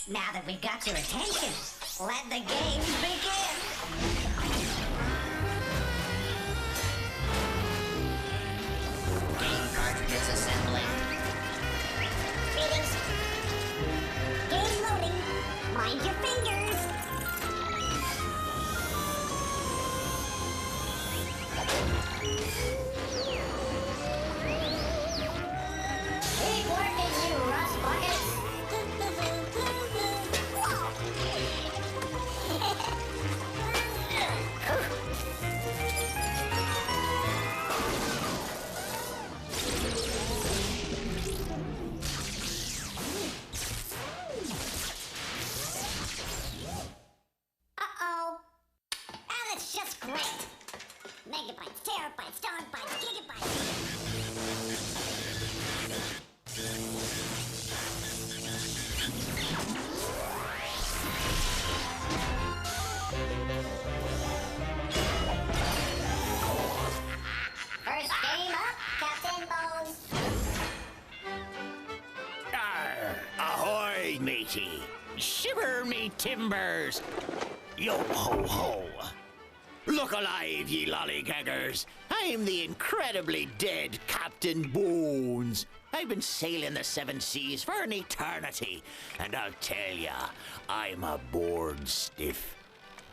Now that we've got your attention, let the games begin! Game cartridges assembling. Greetings. Game loading. Mind your fingers. Keep working, you rust buckets. Uh-oh. Ah, that's just great. Megabytes, terabytes, dogbytes, gigabytes. First game up, Captain Bones. Arr, ahoy, matey. Shiver me timbers. Yo ho ho. Look alive, ye lollygaggers. I'm the incredibly dead Captain Bones. I've been sailing the seven seas for an eternity, and I'll tell ya, I'm a bored stiff.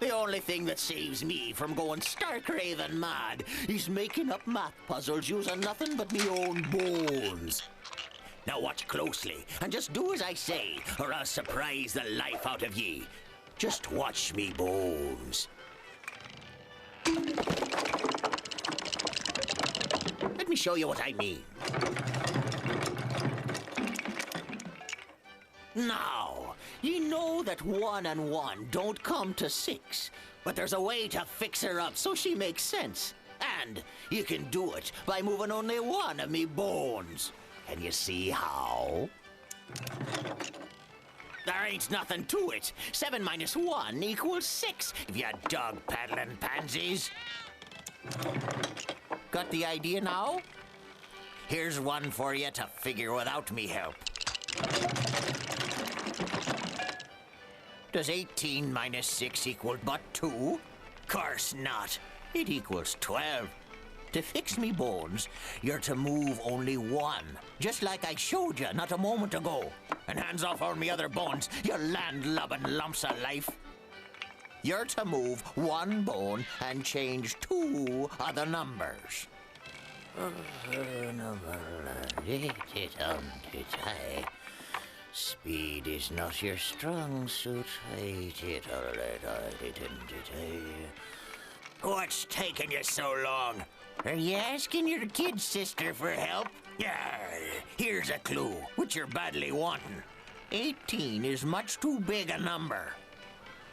The only thing that saves me from going stark raving mad is making up math puzzles using nothing but me own bones. Now watch closely, and just do as I say, or I'll surprise the life out of ye. Just watch me bones. Let me show you what I mean. Now, you know that 1 and 1 don't come to 6, but there's a way to fix her up so she makes sense. And you can do it by moving only one of me bones. Can you see how? There ain't nothing to it. 7 minus 1 equals 6, if you dog-paddling pansies. Got the idea now? Here's one for you to figure without me help. Does 18 minus 6 equal but 2? Course not. It equals 12. To fix me bones, you're to move only one, just like I showed you not a moment ago. And hands off all me other bones, you land-lubbing lumps of life. You're to move one bone and change 2 other numbers. Speed is not your strong suit. What's taking you so long? Are you asking your kid sister for help? Yeah, here's a clue, which you're badly wanting. 18 is much too big a number.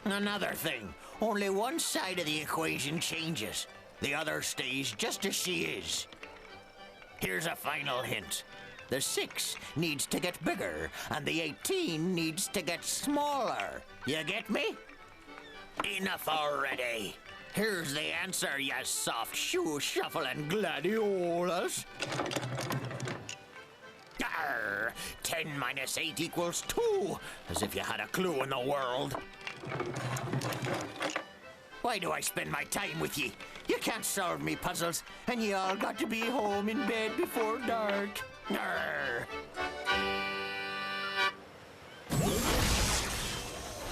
Another thing, only one side of the equation changes. The other stays just as she is. Here's a final hint. The 6 needs to get bigger, and the 18 needs to get smaller. You get me? Enough already. Here's the answer, you soft shoe-shuffling gladiolas. Arr, 10 minus 8 equals 2, as if you had a clue in the world. Why do I spend my time with ye? You can't solve me puzzles, and ye all got to be home in bed before dark. Arr.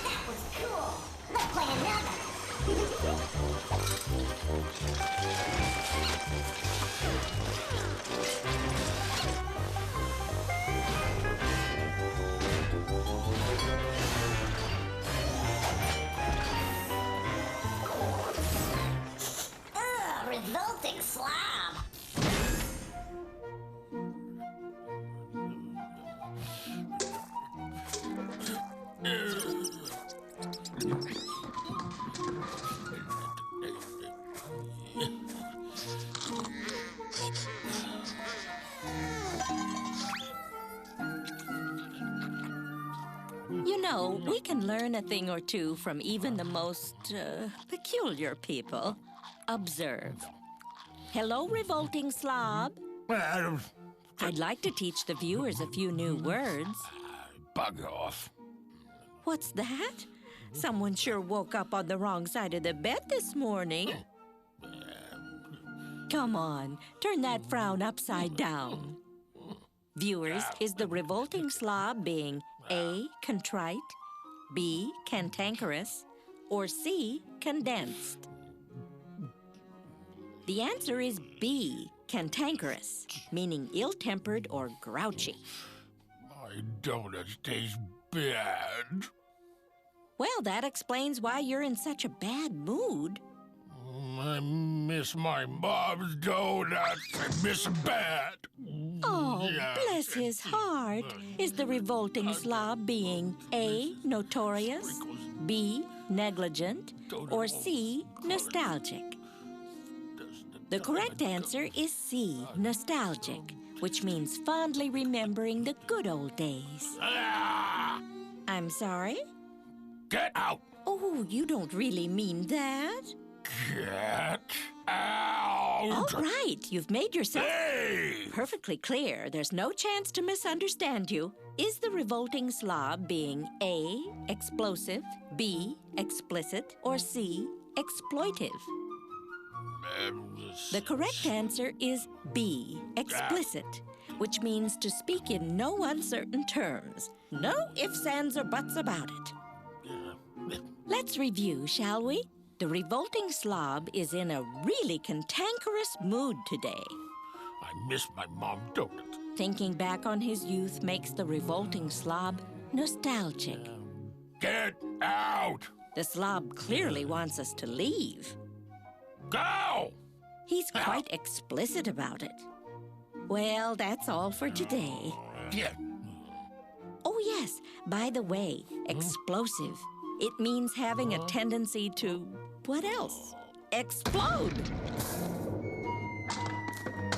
That was cool. Let's play another. Revolting Slob. You know, we can learn a thing or two from even the most peculiar people. Observe. Hello, Revolting Slob. I'd like to teach the viewers a few new words. Bug off. What's that? Someone sure woke up on the wrong side of the bed this morning. Come on, turn that frown upside down. Viewers, is the revolting slob being A, contrite, B, cantankerous, or C, condensed? The answer is B, cantankerous, meaning ill-tempered or grouchy. My donuts taste bad. Well, that explains why you're in such a bad mood. I miss my mom's donuts. I miss them bad. Oh, Yeah. bless his heart. Is the revolting slob being A, notorious, B, negligent, or C, nostalgic? The correct answer is C, nostalgic, which means fondly remembering the good old days. Ah! I'm sorry? Get out! Oh, you don't really mean that. Get out! All right, you've made yourself Hey! perfectly clear. There's no chance to misunderstand you. Is the revolting slob being A, explosive, B, explicit, or C, exploitive? The correct answer is B, explicit, which means to speak in no uncertain terms. No ifs, ands, or buts about it. Let's review, shall we? The revolting slob is in a really cantankerous mood today. I miss my mom's donuts. Thinking back on his youth makes the revolting slob nostalgic. Get out! The slob clearly wants us to leave. Go! He's quite explicit about it. Well, that's all for today. Yeah. Oh, yes, by the way, explosive. It means having a tendency to, what else? Explode!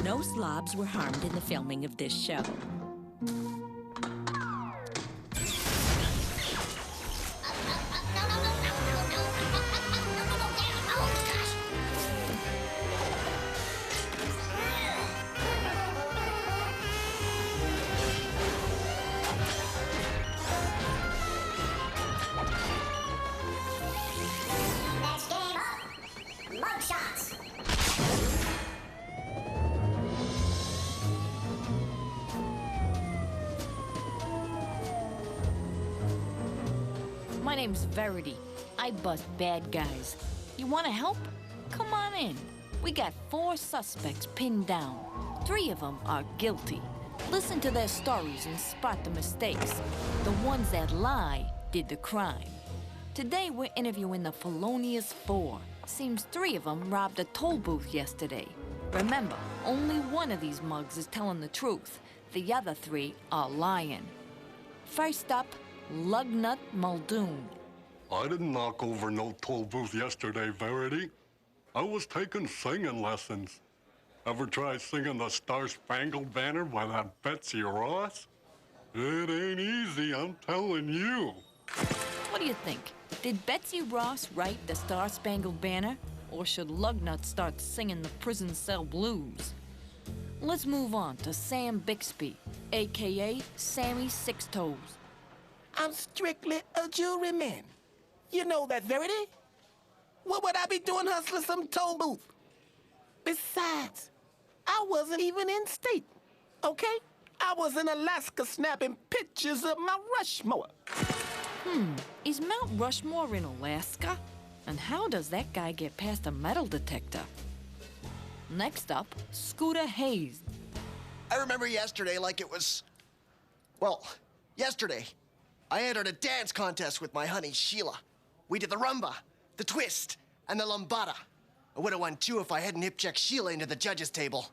No slobs were harmed in the filming of this show. Next game up. Mugshots. My name's Verity. I bust bad guys. You want to help? Come on in. We got 4 suspects pinned down. 3 of them are guilty. Listen to their stories and spot the mistakes. The ones that lie did the crime. Today we're interviewing the felonious 4. Seems 3 of them robbed a toll booth yesterday. Remember, only one of these mugs is telling the truth. The other 3 are lying. First up, Lugnut Muldoon. I didn't knock over no toll booth yesterday, Verity. I was taking singing lessons. Ever try singing the Star-Spangled Banner by that Betsy Ross? It ain't easy, I'm telling you. What do you think? Did Betsy Ross write the Star-Spangled Banner? Or should Lugnut start singing the prison cell blues? Let's move on to Sam Bixby, a.k.a. Sammy Six Toes. I'm strictly a juryman. You know that, Verity? What would I be doing hustling some toll booth? Besides, I wasn't even in state, okay? I was in Alaska snapping pictures of Mount Rushmore. Is Mount Rushmore in Alaska? And how does that guy get past a metal detector? Next up, Scooter Hayes. I remember yesterday like it was... Well, yesterday, I entered a dance contest with my honey, Sheila. We did the rumba, the twist, and the lambada. I would have won too if I hadn't hip-checked Sheila into the judges' table.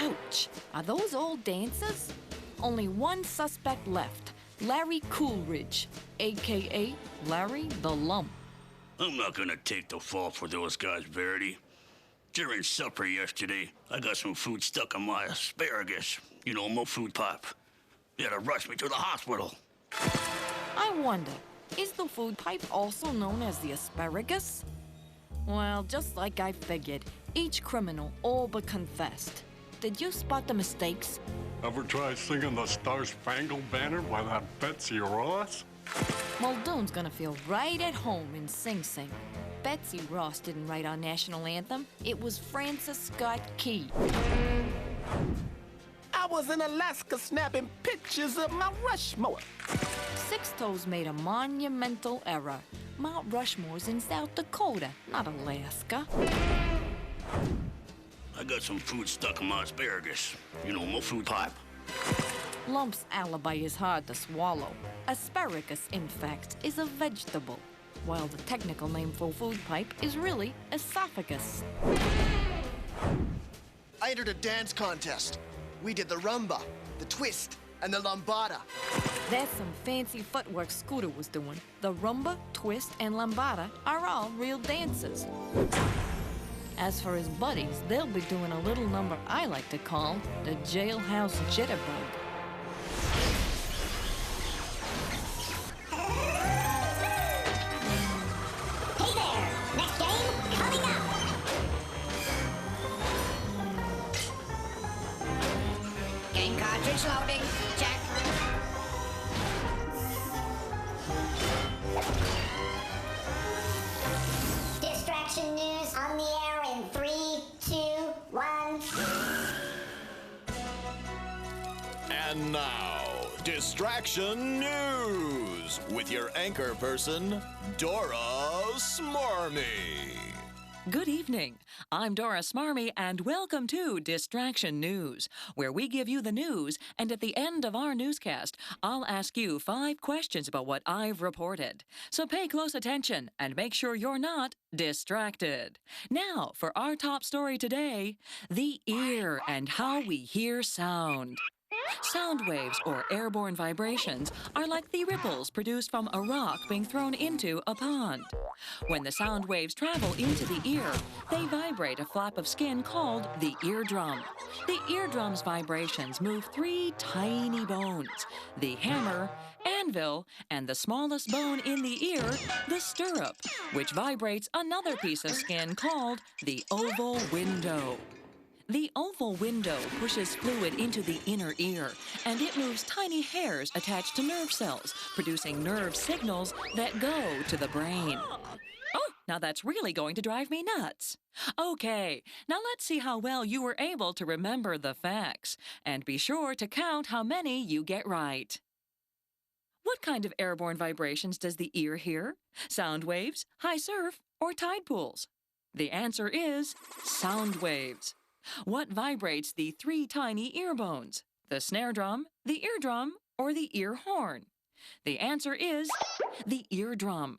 Ouch! Are those all dancers? Only one suspect left, Larry Coolidge, a.k.a. Larry the Lump. I'm not gonna take the fall for those guys, Verity. During supper yesterday, I got some food stuck in my asparagus. You know, my food pipe. They had to rush me to the hospital. I wonder, is the food pipe also known as the asparagus? Well, just like I figured, each criminal all but confessed. Did you spot the mistakes? Ever try singing the Star-Spangled Banner by that Betsy Ross? Muldoon's gonna feel right at home in Sing Sing. Betsy Ross didn't write our national anthem. It was Francis Scott Key. I was in Alaska snapping pictures of Mount Rushmore. Six Toes made a monumental error. Mount Rushmore's in South Dakota, not Alaska. I got some food stuck in my asparagus. You know, my food pipe. Lump's alibi is hard to swallow. Asparagus, in fact, is a vegetable, while the technical name for food pipe is really esophagus. I entered a dance contest. We did the rumba, the twist, and the lambada. That's some fancy footwork Scooter was doing. The rumba, twist, and lambada are all real dances. As for his buddies, they'll be doing a little number I like to call the jailhouse jitterbug. Hey there! Next game coming up! Game cartridge loading. Check. Distraction news on the air in 3, 2, 1. And now, Distraction News with your anchor person, Dora Smarmy. Good evening. I'm Dora Smarmy, and welcome to Distraction News, where we give you the news, and at the end of our newscast, I'll ask you 5 questions about what I've reported. So pay close attention and make sure you're not distracted. Now, for our top story today, the ear and how we hear sound. Sound waves, or airborne vibrations, are like the ripples produced from a rock being thrown into a pond. When the sound waves travel into the ear, they vibrate a flap of skin called the eardrum. The eardrum's vibrations move 3 tiny bones: the hammer, anvil, and the smallest bone in the ear, the stirrup, which vibrates another piece of skin called the oval window. The oval window pushes fluid into the inner ear, and it moves tiny hairs attached to nerve cells, producing nerve signals that go to the brain. Oh, now that's really going to drive me nuts. Okay, now let's see how well you were able to remember the facts, and be sure to count how many you get right. What kind of airborne vibrations does the ear hear? Sound waves, high surf, or tide pools? The answer is sound waves. What vibrates the 3 tiny ear bones? The snare drum, the eardrum, or the ear horn? The answer is the eardrum.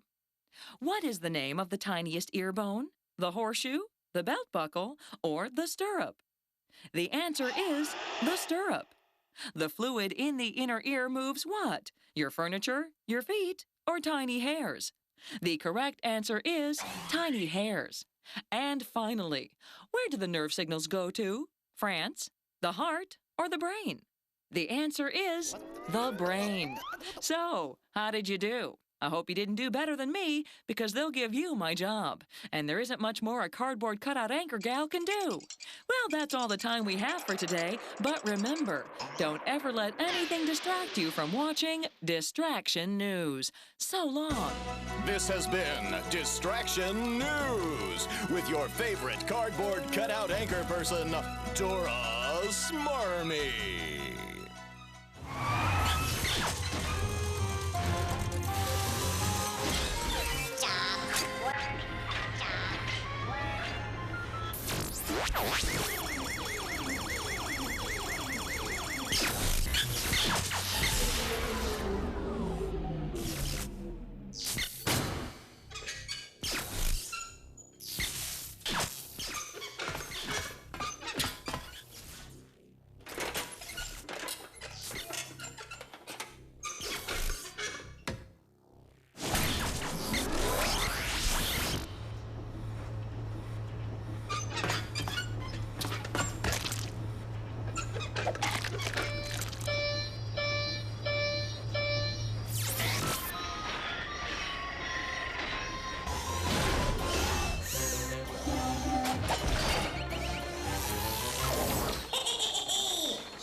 What is the name of the tiniest ear bone? The horseshoe, the belt buckle, or the stirrup? The answer is the stirrup. The fluid in the inner ear moves what? Your furniture, your feet, or tiny hairs? The correct answer is tiny hairs. And finally, where do the nerve signals go to? France, the heart, or the brain? The answer is the brain. So, how did you do? I hope you didn't do better than me, because they'll give you my job. And there isn't much more a cardboard cutout anchor gal can do. Well, that's all the time we have for today. But remember, don't ever let anything distract you from watching Distraction News. So long. This has been Distraction News with your favorite cardboard cutout anchor person, Dora Smarmy.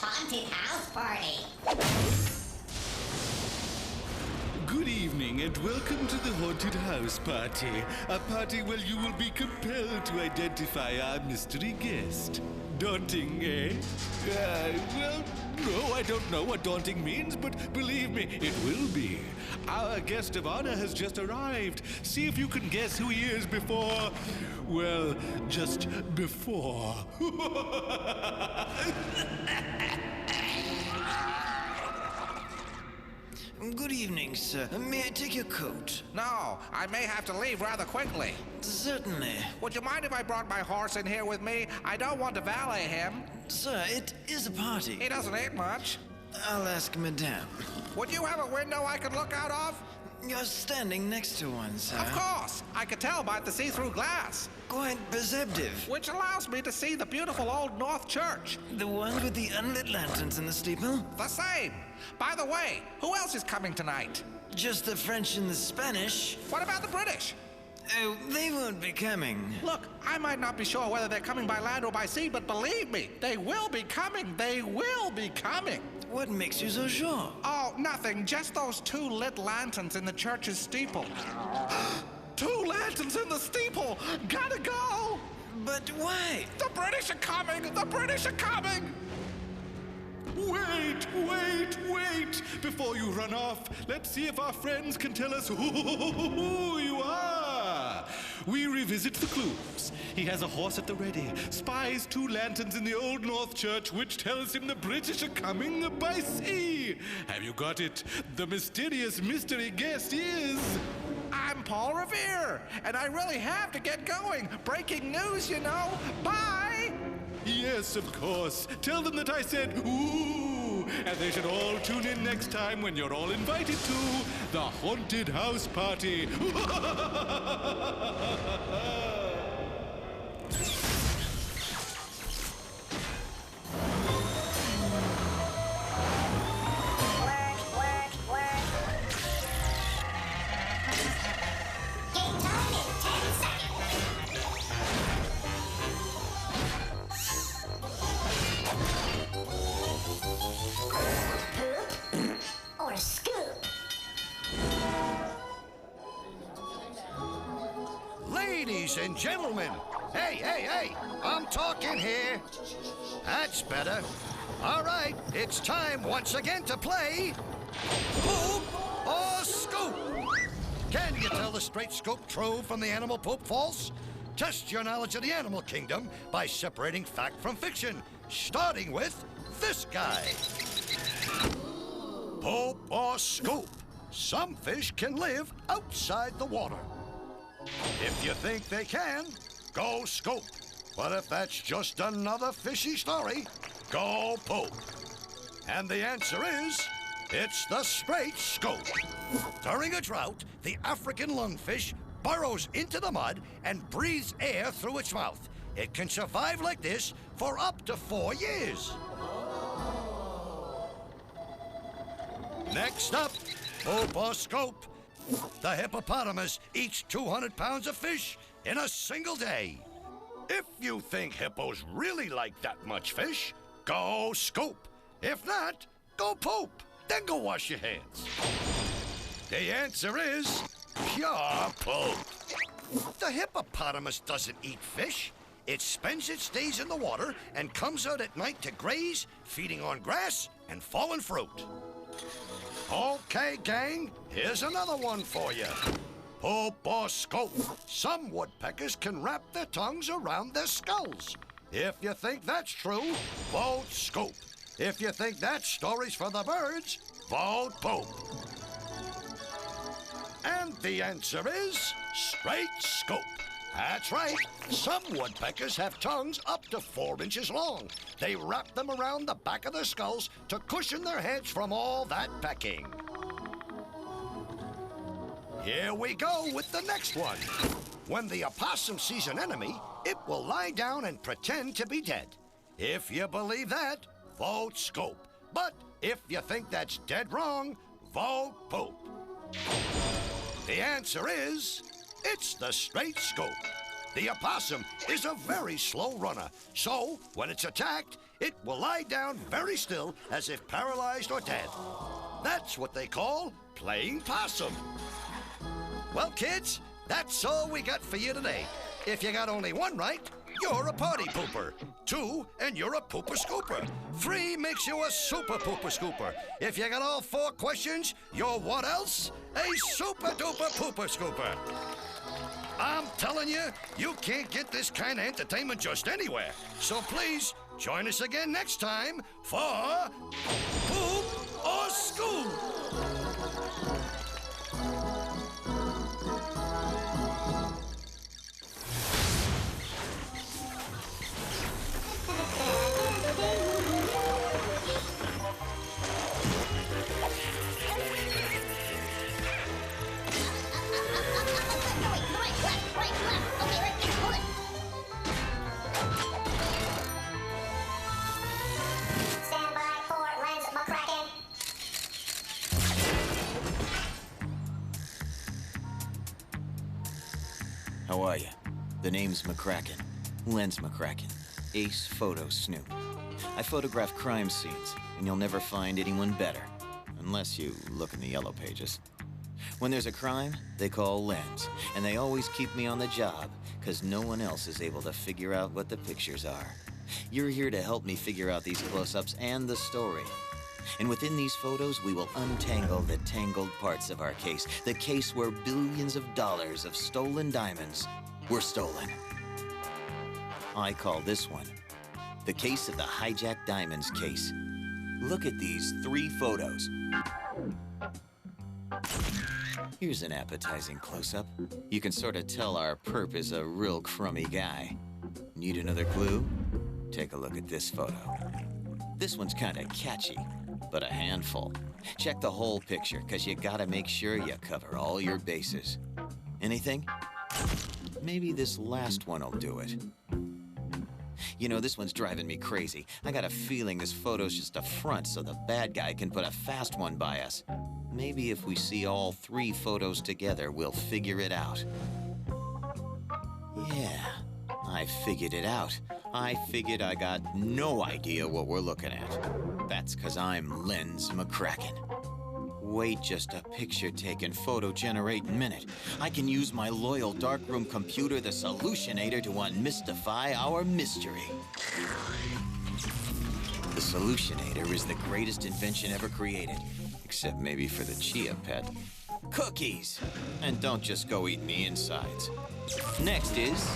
Haunted house party. Good evening and welcome to the Haunted House Party. A party where you will be compelled to identify our mystery guest. Daunting, eh? Well, no, I don't know what daunting means, but believe me, it will be. Our guest of honor has just arrived. See if you can guess who he is before... well, just before. Good evening, sir. May I take your coat? No, I may have to leave rather quickly. Certainly. Would you mind if I brought my horse in here with me? I don't want to valet him. Sir, it is a party. He doesn't eat much. I'll ask Madame. Would you have a window I could look out of? You're standing next to one, sir. Of course. I could tell by the see-through glass. Quite perceptive. Which allows me to see the beautiful old North Church. The one with the unlit lanterns in the steeple? The same. By the way, who else is coming tonight? Just the French and the Spanish. What about the British? Oh, they won't be coming. Look, I might not be sure whether they're coming by land or by sea, but believe me, they will be coming. They will be coming. What makes you so sure? Oh, nothing. Just those 2 lit lanterns in the church's steeple. 2 lanterns in the steeple! Gotta go! But why? The British are coming! The British are coming! Wait! Before you run off, let's see if our friends can tell us who you are. We revisit the clues. He has a horse at the ready, spies 2 lanterns in the Old North Church, which tells him the British are coming by sea. Have you got it? The mysterious mystery guest is... I'm Paul Revere, and I really have to get going. Breaking news, you know. Bye! Yes, of course. Tell them that I said, ooh, and they should all tune in next time when you're all invited to the Haunted House Party. Game time in 10 seconds. Poop or scoop? Ladies and gentlemen, hey, I'm talking here. That's better. All right, it's time once again to play Poop or Scoop. Can you tell the straight scoop true from the animal poop false? Test your knowledge of the animal kingdom by separating fact from fiction, starting with this guy. Poop or Scoop. Some fish can live outside the water. If you think they can, go scoop. But if that's just another fishy story, go poop. And the answer is, it's the straight scoop. During a drought, the African lungfish burrows into the mud and breathes air through its mouth. It can survive like this for up to 4 years. Next up, poop or scoop. The hippopotamus eats 200 pounds of fish in a single day. If you think hippos really like that much fish, go scoop. If not, go poop. Then go wash your hands. The answer is pure poop. The hippopotamus doesn't eat fish. It spends its days in the water and comes out at night to graze, feeding on grass and fallen fruit. Okay, gang, here's another one for you. Poop or scoop. Some woodpeckers can wrap their tongues around their skulls. If you think that's true, vote scoop. If you think that story's for the birds, vote poop. And the answer is straight scoop. That's right. Some woodpeckers have tongues up to 4 inches long. They wrap them around the back of their skulls to cushion their heads from all that pecking. Here we go with the next one. When the opossum sees an enemy, it will lie down and pretend to be dead. If you believe that, vote scoop. But if you think that's dead wrong, vote poop. The answer is, it's the straight scoop. The opossum is a very slow runner, so when it's attacked, it will lie down very still as if paralyzed or dead. That's what they call playing possum. Well, kids, that's all we got for you today. If you got only one right, you're a party pooper. 2, and you're a pooper scooper. 3 makes you a super pooper scooper. If you got all 4 questions, you're what else? A super duper pooper scooper. I'm telling you, you can't get this kind of entertainment just anywhere. So please, join us again next time for Poop or Scoop. Stand by for Lens McCracken. How are you? The name's McCracken. Lens McCracken. Ace Photo Snoop. I photograph crime scenes, and you'll never find anyone better. Unless you look in the yellow pages. When there's a crime, they call Lens, and they always keep me on the job, because no one else is able to figure out what the pictures are. You're here to help me figure out these close-ups and the story. And within these photos, we will untangle the tangled parts of our case. The case where billions of dollars of stolen diamonds were stolen. I call this one the case of the hijacked diamonds case. Look at these 3 photos. Here's an appetizing close-up. You can sort of tell our perp is a real crummy guy. Need another clue? Take a look at this photo. This one's kind of catchy, but a handful. Check the whole picture, because you gotta make sure you cover all your bases. Anything? Maybe this last one will do it. You know, this one's driving me crazy. I got a feeling this photo's just a front so the bad guy can put a fast one by us. Maybe if we see all 3 photos together, we'll figure it out. Yeah, I figured it out. I figured I got no idea what we're looking at. That's 'cause I'm Lens McCracken. Wait just a picture-taking, photo-generating minute. I can use my loyal darkroom computer, the Solutionator, to unmystify our mystery. The Solutionator is the greatest invention ever created. Except maybe for the Chia Pet. Cookies! And don't just go eating the insides. Next is...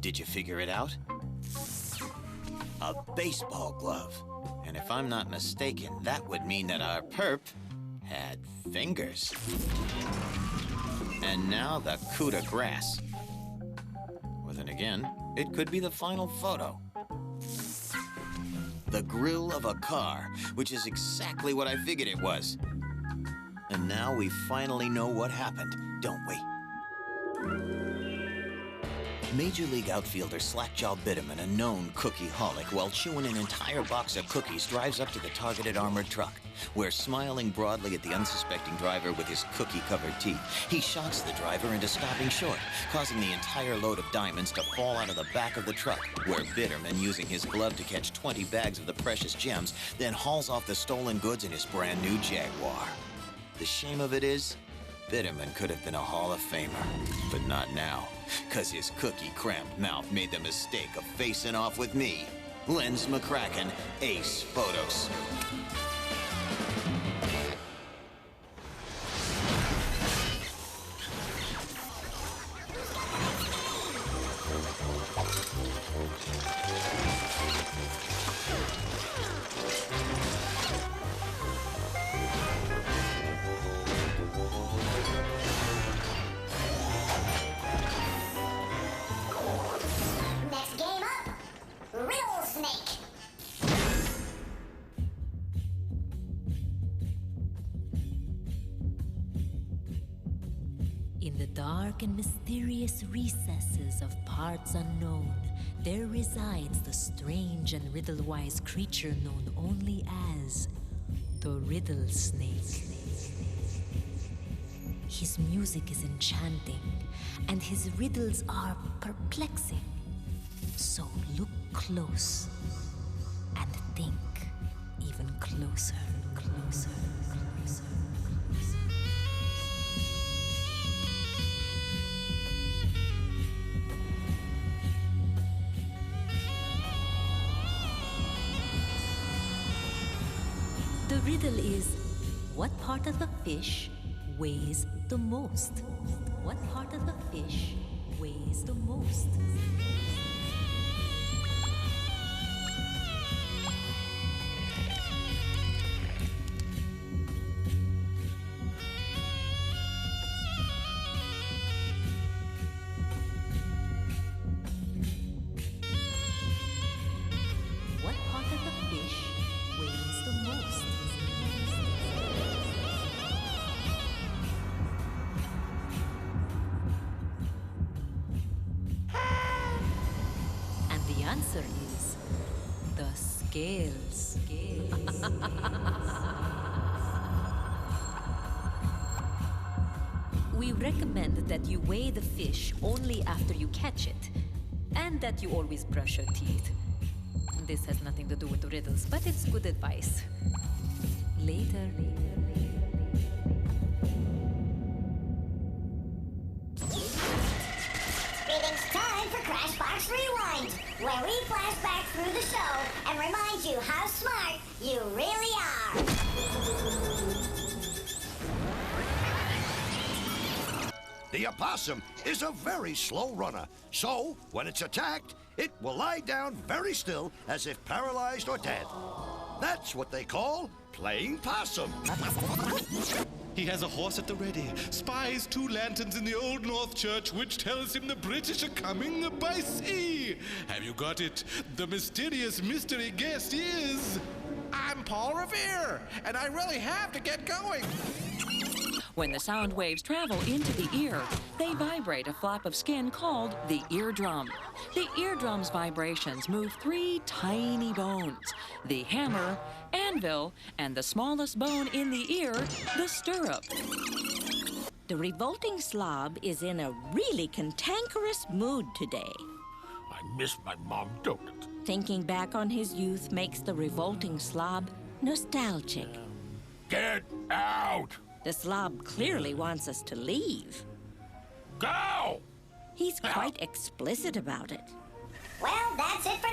Did you figure it out? A baseball glove. And if I'm not mistaken, that would mean that our perp had fingers. And now the coup de grace. Well, then again, it could be the final photo. The grill of a car, which is exactly what I figured it was. And now we finally know what happened, don't we? Major League outfielder Slackjaw Bitterman, a known cookie-holic, while chewing an entire box of cookies, drives up to the targeted armored truck, where, smiling broadly at the unsuspecting driver with his cookie-covered teeth, he shocks the driver into stopping short, causing the entire load of diamonds to fall out of the back of the truck, where Bitterman, using his glove to catch 20 bags of the precious gems, then hauls off the stolen goods in his brand-new Jaguar. The shame of it is, Bitterman could have been a Hall of Famer, but not now, 'cause his cookie-cramped mouth made the mistake of facing off with me, Lens McCracken, Ace Photo Snoop. Next game up, Riddle Snake. In the dark and mysterious recesses of parts unknown, there resides the strange and riddle-wise creature known only as the Riddle Snake. His music is enchanting, and his riddles are perplexing. So look close and think even closer, closer, closer. The riddle is, what part of the fish weighs the most? What part of the fish weighs the most? What part of the fish weighs the most? And the answer is the scales. We recommend that you weigh the fish only after you catch it, and that you always brush your teeth. This has nothing to do with the riddles, but it's good advice. Later. It's time for Crashbox Rewind, where we flash back through the show and remind you how smart you really are. The opossum is a very slow runner, so when it's attacked, it will lie down very still as if paralyzed or dead. That's what they call playing possum. He has a horse at the ready, spies 2 lanterns in the Old North Church, which tells him the British are coming by sea. Have you got it? The mysterious mystery guest is... I'm Paul Revere, and I really have to get going. When the sound waves travel into the ear, they vibrate a flap of skin called the eardrum. The eardrum's vibrations move 3 tiny bones: the hammer, anvil, and the smallest bone in the ear, the stirrup. The Revolting Slob is in a really cantankerous mood today. I miss my mom donut. Thinking back on his youth makes the Revolting Slob nostalgic. Get out! The slob clearly wants us to leave. Go! He's quite explicit about it. Well, that's it for